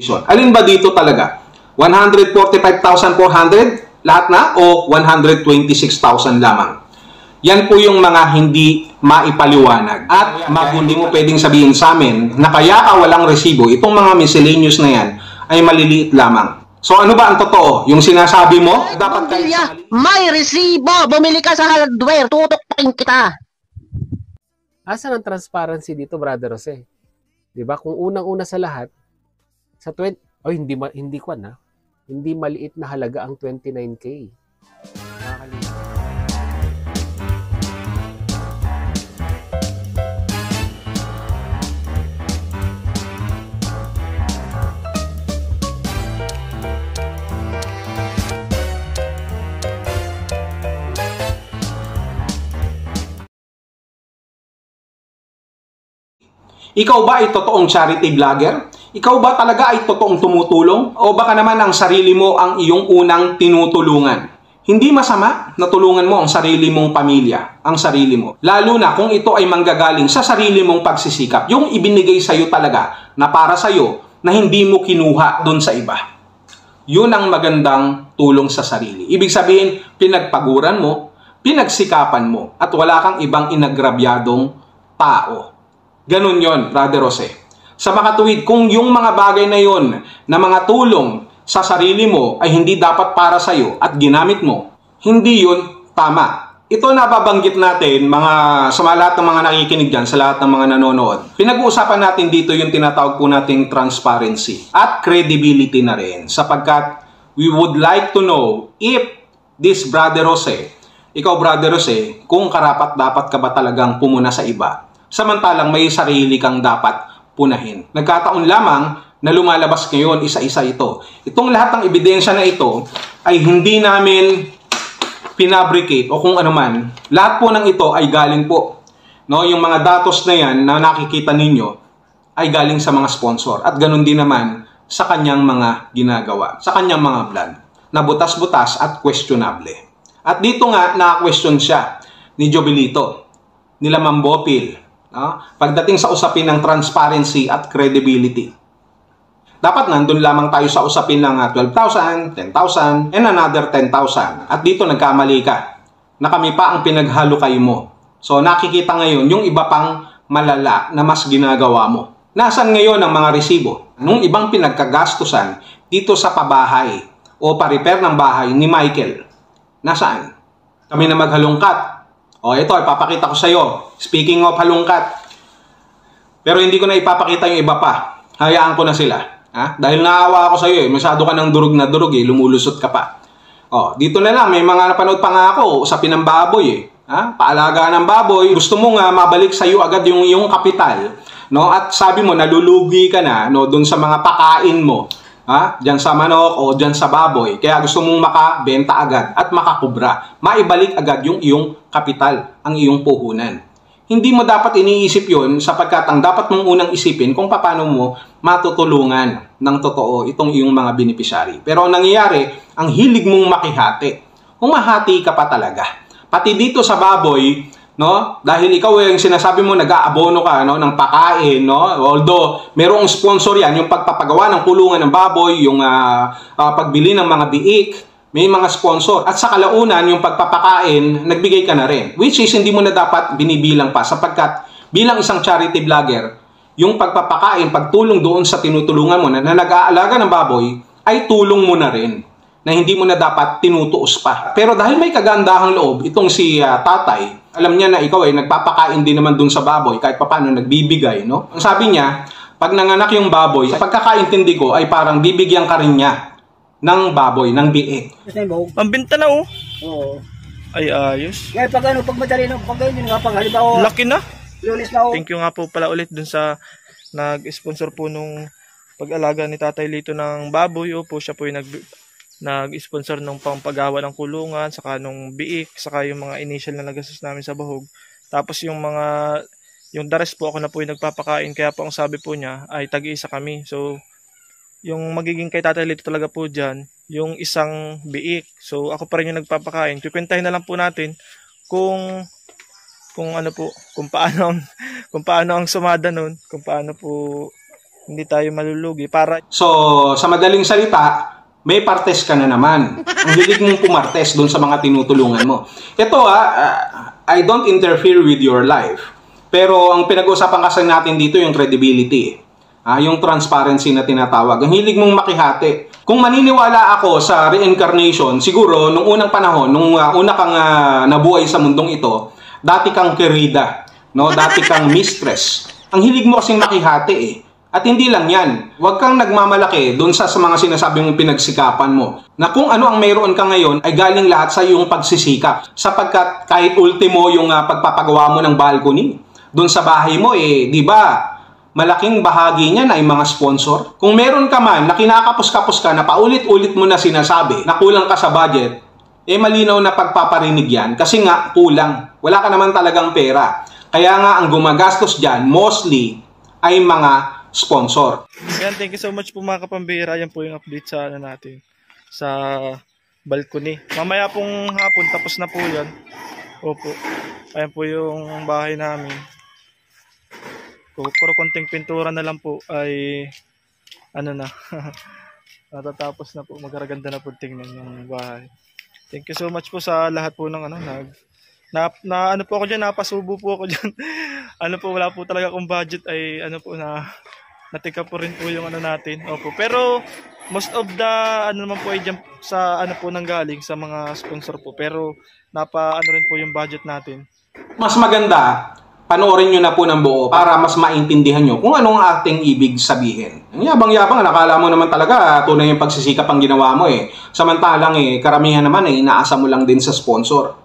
Alin ba dito talaga? 145,400 lahat na o 126,000 lamang? Yan po yung mga hindi maipaliwanag. At hindi mo pwedeng sabihin sa amin na kaya ka walang resibo, itong mga miscellaneous na yan ay maliliit lamang. So ano ba ang totoo? Yung sinasabi mo, dapat may resibo! Bumili ka sa hardware, tutuktakin kita! Asan ang transparency dito, Brother Jose? 'Di ba? Kung unang-una sa lahat, sa 20 hindi ko na. Hindi maliit na halaga ang 29K. Nakakalimutan. Ikaw ba ay totoong charity vlogger? Ikaw ba talaga ay totoong tumutulong? O baka naman ang sarili mo ang iyong unang tinutulungan? Hindi masama na tulungan mo ang sarili mong pamilya, ang sarili mo. Lalo na kung ito ay manggagaling sa sarili mong pagsisikap. Yung ibinigay sa iyo talaga na para sa iyo na hindi mo kinuha doon sa iba. Yun ang magandang tulong sa sarili. Ibig sabihin, pinagpaguran mo, pinagsikapan mo, at wala kang ibang inagrabyadong tao. Ganun yon, Brother Jose. Sa makatuwid, kung yung mga bagay na yon na mga tulong sa sarili mo ay hindi dapat para sa iyo at ginamit mo, hindi yun tama. Ito nababanggit natin sa lahat ng mga nakikinig dyan, sa lahat ng mga nanonood. Pinag-uusapan natin dito yung tinatawag po nating transparency at credibility na rin. Sapagkat we would like to know if this Brother Jose, ikaw Brother Jose, kung karapat-dapat ka ba talagang pumuna sa iba. Samantalang may sarili kang dapat punahin. Nagkataon lamang na lumalabas ngayon isa-isa ito. Itong lahat ng ebidensya na ito ay hindi namin pinabricate o kung ano man. Lahat po ng ito ay galing po. No, yung mga datos na yan na nakikita ninyo ay galing sa mga sponsor. At ganun din naman sa kanyang mga ginagawa, sa kanyang mga vlog na butas-butas at questionable. At dito nga na-question siya ni Jovelito, nila Mambopil. Pagdating sa usapin ng transparency at credibility, dapat nandun lamang tayo sa usapin ng 12,000, 10,000, and another 10,000. At dito nagkamali ka na kami pa ang pinaghalukay mo. So nakikita ngayon yung iba pang malala na mas ginagawa mo. Nasaan ngayon ang mga resibo? Nung ibang pinagkagastusan dito sa pabahay o pa-repair ng bahay ni Michael, nasaan? Kami na maghalungkat. O ito, ipapakita ko sa iyo. Speaking of halungkat. Pero hindi ko na ipapakita yung iba pa. Hayaan ko na sila. Dahil naawa ako sa iyo. Masyado ka ng durug na durug eh. Lumulusot ka pa. O, dito na lang. May mga napanood pa nga ako. Usapin ng baboy eh. Paalaga ng baboy. Gusto mo nga mabalik sa iyo agad yung iyong kapital. No? At sabi mo, nalulugi ka na doon sa mga pakain mo. Diyan sa manok o diyan sa baboy. Kaya gusto mong makabenta agad at makakubra. Maibalik agad yung iyong kapital, ang iyong puhunan. Hindi mo dapat iniisip yon sapagkat ang dapat mong unang isipin kung paano mo matutulungan ng totoo itong iyong mga beneficiary. Pero ang nangyayari, ang hilig mong makihati. Humahati ka pa talaga. Pati dito sa baboy, no? Dahil ikaw yung sinasabi mo nag-aabono ka ng pakain, no? Although merong sponsor yan, yung pagpapagawa ng kulungan ng baboy, yung pagbili ng mga biik, may mga sponsor. At sa kalaunan, yung pagpapakain, nagbigay ka na rin. Which is hindi mo na dapat binibilang pa sapagkat bilang isang charity vlogger, yung pagpapakain, pagtulong doon sa tinutulungan mo na nag-aalaga ng baboy, ay tulong mo na rin na hindi mo na dapat tinutuos pa. Pero dahil may kagandahang loob, itong si tatay, alam niya na ikaw ay nagpapakain din naman dun sa baboy kahit paano nagbibigay, no? Ang sabi niya, pag nanganak yung baboy, sa pagkakaintindi ko ay parang bibigyan ka rin niya ng baboy, ng biik. Pambinta na oh. Oo. Ay ayos. Kaya pag madali na pag ganyan nga pag halimbawa. Laki na. Lunes na oh. Thank you nga po pala ulit dun sa nag-sponsor po nung pag-alaga ni Tatay Lito ng baboy. Opo, siya po yung nag-sponsor ng pampagawa ng kulungan, saka nung biik, saka yung mga initial na nagastos namin sa bahog. Tapos yung the rest po ako na po yung nagpapakain, kaya po ang sabi po niya ay tag-iisa kami. So, yung magiging kay Tatay Lito talaga po dyan, yung isang biik. So, ako pa rin yung nagpapakain. Kukwentahin na lang po natin kung paano ang sumada nun, kung paano po hindi tayo malulugi para So, sa madaling salita, may partes ka na naman. Ang hilig mong pumartes doon sa mga tinutulungan mo. Ito I don't interfere with your life. Pero ang pinag-uusapan kasi natin dito yung credibility. Yung transparency na tinatawag. Ang hilig mong makihati. Kung maniniwala ako sa reincarnation, siguro nung unang panahon, nung una kang nabuhay sa mundong ito, dati kang querida, no? Dati kang mistress. Ang hilig mo kasing makihati eh. At hindi lang yan, huwag kang nagmamalaki doon sa mga sinasabi mong pinagsikapan mo. Na kung ano ang mayroon ka ngayon ay galing lahat sa iyong pagsisikap. Sapagkat kahit ultimo yung pagpapagawa mo ng balcony, doon sa bahay mo di ba, malaking bahagi niyan ay mga sponsor. Kung meron ka man na kinakapos-kapos ka na paulit-ulit mo na sinasabi na kulang ka sa budget, malinaw na pagpaparinig yan kasi nga kulang. Wala ka naman talagang pera. Kaya nga ang gumagastos dyan mostly ay mga sponsor. Yan, thank you so much po mga kapambira. Yan po yung update sa natin sa balcony. Mamaya pong hapon tapos na po yan. Opo. Ayan po yung bahay namin. Kung konting pintura na lang po ay na natatapos na po. Magaganda na po tingnan yung bahay. Thank you so much po sa lahat po ng ano po ako dyan, napasubo po ako dyan. Po, wala po talaga akong budget ay natika po rin po yung natin. Opo. Pero most of the naman po ay dyan sa po nanggaling sa mga sponsor po. Pero rin po yung budget natin. Mas maganda, panoorin nyo na po ng buo para mas maintindihan nyo kung anong ating ibig sabihin. Ang yabang-yabang, nakala mo naman talaga tunay yung pagsisikap ang ginawa mo Samantalang karamihan naman inaasa mo lang din sa sponsor.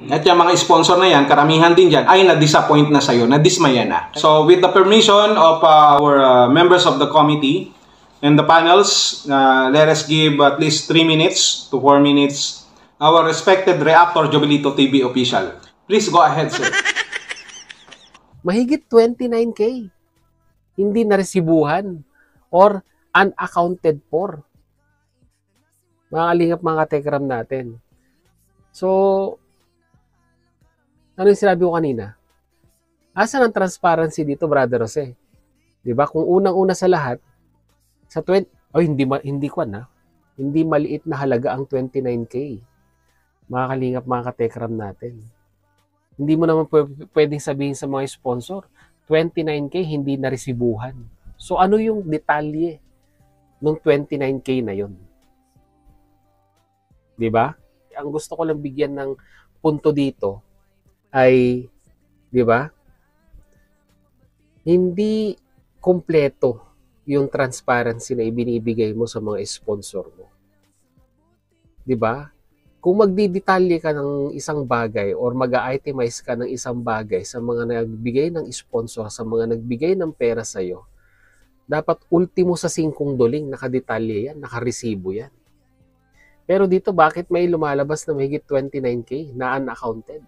At yung mga sponsor na yan, karamihan din dyan ay na-disappoint na sa'yo, na-dismaya na. So with the permission of our members of the committee and the panels, let us give at least 3 minutes to 4 minutes our respected Reactor Jovelito TV official. Please go ahead, sir. Mahigit 29K. Hindi naresibuhan or unaccounted for. Mga kalingap, mga katekram natin. So, ano yung sinabi ko kanina? Asan ang transparency dito, Brother Jose? 'Di ba? Kung unang-una sa lahat, sa hindi maliit na halaga ang 29K. Mga kalingap, mga katekram natin. Hindi mo naman pwedeng sabihin sa mga sponsor, 29K hindi naresibuhan. So ano yung detalye ng 29K na yon? 'Di ba? Ang gusto ko lang bigyan ng punto dito ay, 'di ba? Hindi kompleto yung transparency na ibinibigay mo sa mga sponsor mo. 'Di ba? Kung magdidetalye ka ng isang bagay or mag-itemize ka ng isang bagay sa mga nagbigay ng sponsor, sa mga nagbigay ng pera sa iyo, dapat ultimo sa 5 doling nakadetalye yan, nakaresibo yan. Pero dito, bakit may lumalabas na mahigit 29K na unaccounted?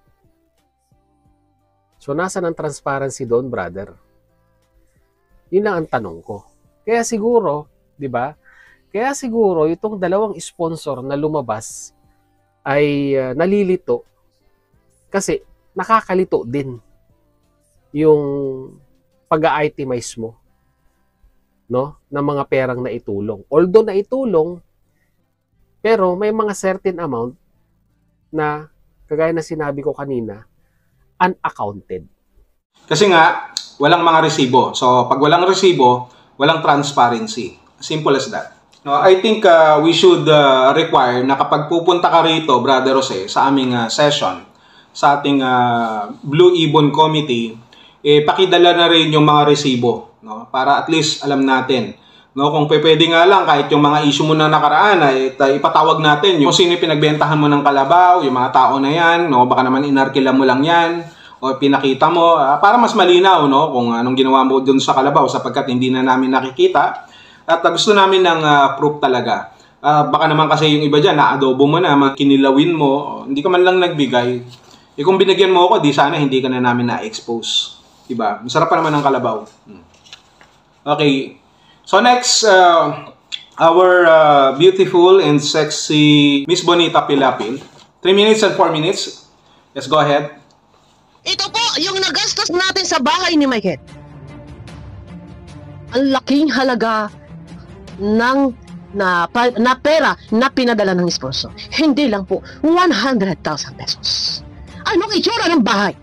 So, nasaan ang transparency doon, brother? Yun lang ang tanong ko. Kaya siguro, di ba? Kaya siguro, itong dalawang sponsor na lumabas ay nalilito kasi nakakalito din yung pag-itemize mo, no, ng mga perang naitulong. Although naitulong, pero may mga certain amount na, kagaya na sinabi ko kanina, unaccounted. Kasi nga, walang mga resibo. So, pag walang resibo, walang transparency. Simple as that. No, I think we should require na kapag pupunta ka rito, Brother Jose, sa aming session, sa ating Blue Ibon Committee, pakidala na rin yung mga resibo, no? Para at least alam natin. No, kung pwede nga lang, kahit yung mga issue mo na nakaraan, ipatawag natin yung sino pinagbentahan mo ng kalabaw, yung mga tao na yan, no? Baka naman inarkila mo lang yan, o pinakita mo, para mas malinaw, no? Kung anong ginawa mo dun sa kalabaw, sapagkat hindi na namin nakikita, at gusto namin ng proof talaga. Baka naman kasi yung iba dyan, na-adobo mo na, kinilawin mo, hindi ka man lang nagbigay. Kung binigyan mo ako, di sana hindi ka na namin na-expose. Diba? Masarap pa naman ang kalabaw. Okay. So next, our beautiful and sexy Miss Bonita Pilapil. 3 minutes and 4 minutes. Let's go ahead. Ito po yung nagastos natin sa bahay ni Michael. ang laking halaga ng na pera na pinadala ng sponsor. Hindi lang po 100,000 pesos. Anong itsura ng bahay?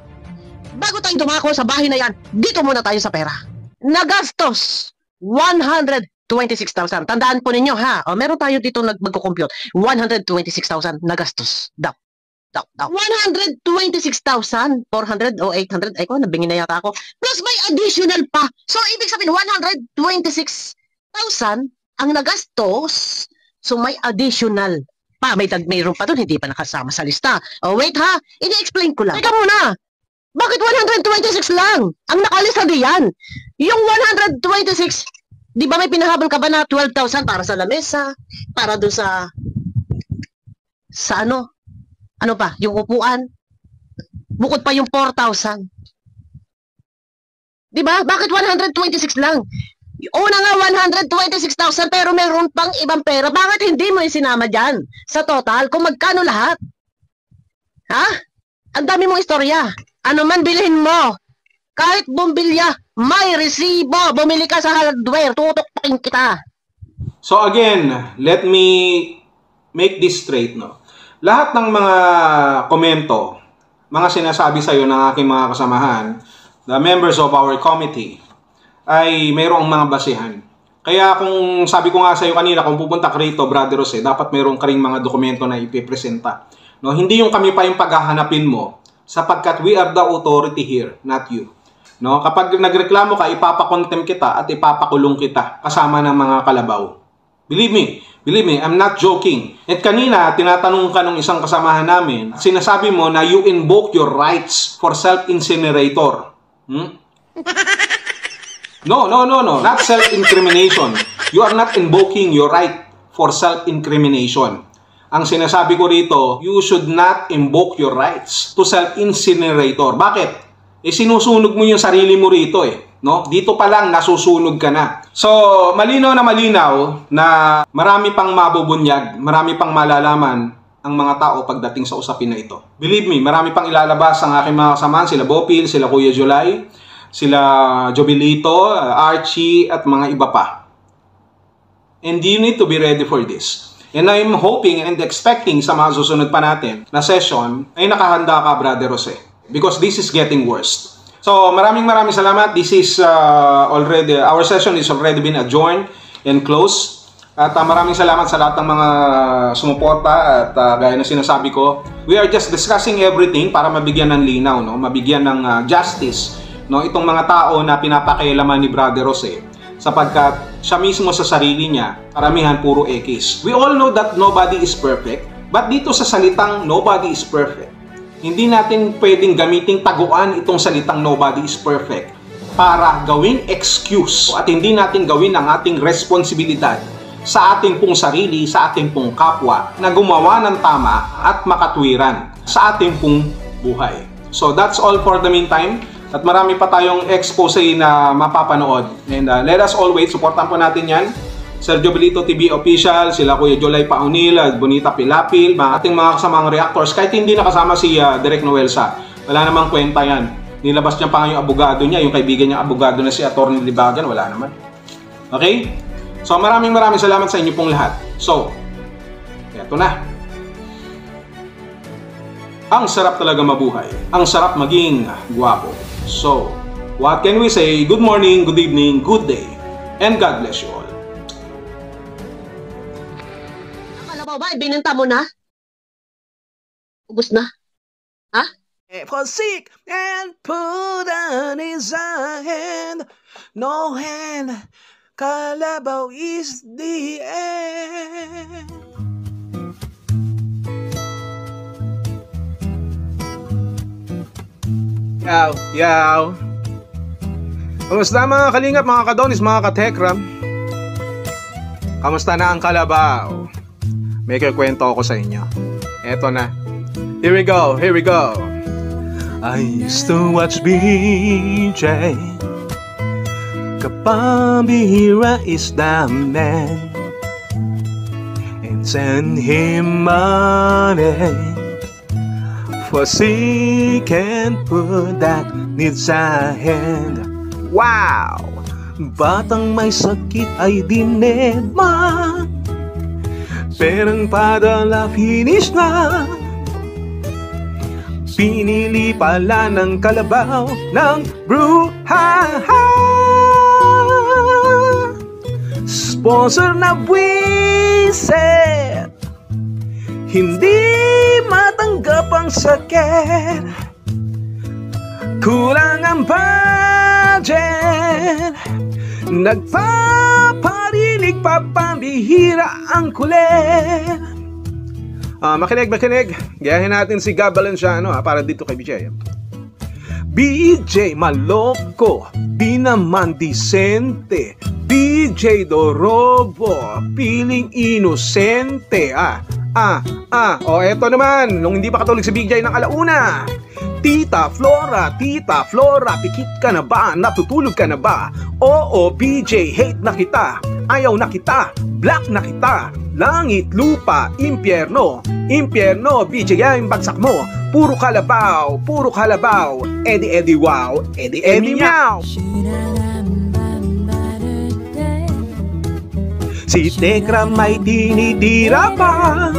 Bago tayo dumako sa bahay na yan, dito muna tayo sa pera. Nagastos 126,000. Tandaan po ninyo ha. O, meron tayo dito magko-compute. 126,000 nagastos. Daw. 126,400 o 800. Ay ko, nabingin na yata ako. Plus may additional pa. So, ibig sabihin, 126,000 ang nagastos. So, may additional pa. Mayroon pa doon, hindi pa nakasama sa lista. Oh, wait ha. Ini-explain ko lang. Teka muna. Bakit 126 lang? Ang nakalista diyan. Yung 126, di ba may pinahabol ka ba na 12,000 para sa lamesa? Para doon sa ano? Ano pa? Yung upuan? Bukod pa yung 4,000. Di ba? Bakit 126 lang? Una nga 126,000 pero meron pang ibang pera. Bakit hindi mo isinama dyan? Sa total, kung magkano lahat? Ha? Ang dami mong istorya. Ano man bilhin mo. Kahit bumbilya, may resibo. Bumili ka sa hardware, tutukpakin kita. So again, let me make this straight, no? Lahat ng mga komento, mga sinasabi sa iyo ng aking mga kasamahan, the members of our committee, ay mayroong mga basihan. Kaya kung sabi ko nga sa iyo kanina, kung pupunta ka rito, Brother Jose, dapat mayroong ka ring mga dokumento na ipipresenta. No, hindi yung kami pa yung paghahanapin mo, sapagkat we are the authority here, not you. No, kapag nagreklamo ka, ipapakontem kita at ipapakulong kita kasama ng mga kalabaw. Believe me, I'm not joking. At kanina, tinatanong ka ng isang kasamahan namin, sinasabi mo na you invoke your rights for self-incinerator. No. Not self-incrimination. You are not invoking your right for self-incrimination. Ang sinasabi ko rito, you should not invoke your rights to self-incinerator. Bakit? Sinusunog mo yung sarili mo rito no? Dito pa lang nasusunog ka na. So, malinaw na marami pang mabubunyag, marami pang malalaman ang mga tao pagdating sa usapin na ito. Believe me, marami pang ilalabas ang aking mga kasamahan, sila Bopil, sila Kuya Julay, sila Jobilito, Archie, at mga iba pa. And you need to be ready for this. And I'm hoping and expecting sa mga susunod pa natin na session ay nakahanda ka, Brother Jose. Because this is getting worse. So, maraming salamat. This is already, our session is already been adjourned and closed. At maraming salamat sa lahat ng mga sumuporta at gaya ng sinasabi ko, we are just discussing everything para mabigyan ng linaw, no? Mabigyan ng justice, no? Itong mga tao na pinapakialaman ni Brother Jose, sapagkat siya mismo sa sarili niya, karamihan puro ekis. We all know that nobody is perfect, but dito sa salitang nobody is perfect, hindi natin pwedeng gamiting taguan itong salitang nobody is perfect para gawing excuse at hindi natin gawin ang ating responsibilidad sa ating pong sarili, sa ating pong kapwa na gumawa ng tama at makatwiran sa ating pong buhay. So that's all for the meantime. At marami pa tayong expose na mapapanood. And let us all wait. Supportan po natin yan. Sir Jobilito TV Official, sila Kuya Jolay Paunil, Bonita Pilapil, ating mga kasamang reactors. Kahit hindi nakasama si Direk Noelsa, wala namang kwenta yan. Nilabas niya pa nga yung abogado niya, yung kaibigan niya abogado na si Atty. Libagan, wala naman. Okay? So maraming salamat sa inyo pong lahat. So, eto na. Ang sarap talaga mabuhay. Ang sarap maging gwapo. So, what can we say? Good morning, good evening, good day, and God bless you all. Kalabaw ba? Binenta mo na? Ubus na? Ha? For seek and put on his hand, no hand, kalabaw is the end. Yaw. Kamusta mga kalingap, mga kadonis, mga katekram? Kamusta na ang kalabaw? May kikwento ako sa inyo. Eto na. Here we go. I used to watch BJ. Kapambihira is the man, and send him money for seek and put that needs a hand. Wow! Batang may sakit ay dinedma, perang padala finish na. Pinili pala ng kalabaw ng bruhaha. Sponsor na buwisit, hindi matanggap ang sakit. Kulang ang budget, nagpaparinig pa pambihira ang kulit. Makinig. Gayahin natin si Gab Valenciano para dito kay BJ. BJ maloko, di naman disente. BJ Dorobo, piling inosente. Eto naman, nung hindi pa katulog si BJ ng alauna. Tita Flora, pikit ka na ba? Natutulog ka na ba? Oo, BJ, hate na kita. Ayaw na kita, black na kita. Langit, lupa, impyerno, BJ, yung bagsak mo. Puro kalabaw, edi wow, edi meow. Si Tekra may tinitira pa,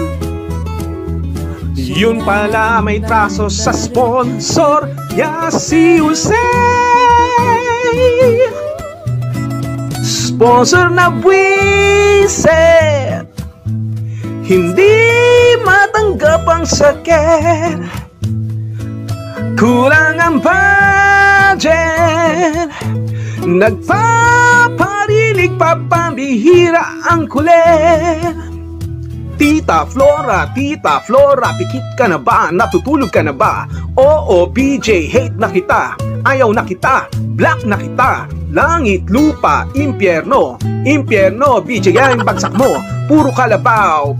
yun pala may traso sa sponsor niya si Jose. Sponsor na buwisit, hindi matanggap ang sakit. Kulang ang budget, nagpaparinig pa pambihira ang kulit. Tita Flora, pikit ka na ba? Natutulog ka na ba? Oo, BJ, hate na kita. Ayaw na kita, black na kita. Langit, lupa, impyerno, BJ, yung bagsak mo. Puro kalabaw,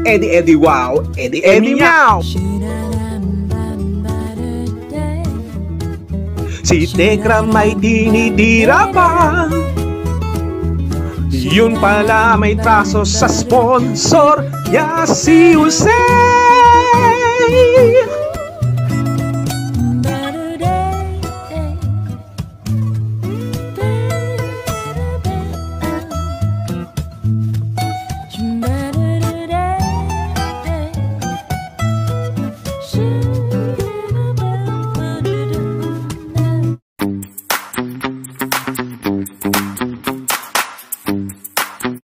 edi wow, edi meow. Si Tekra may tinitira pa, yun pala may traso sa sponsor niya si Jose.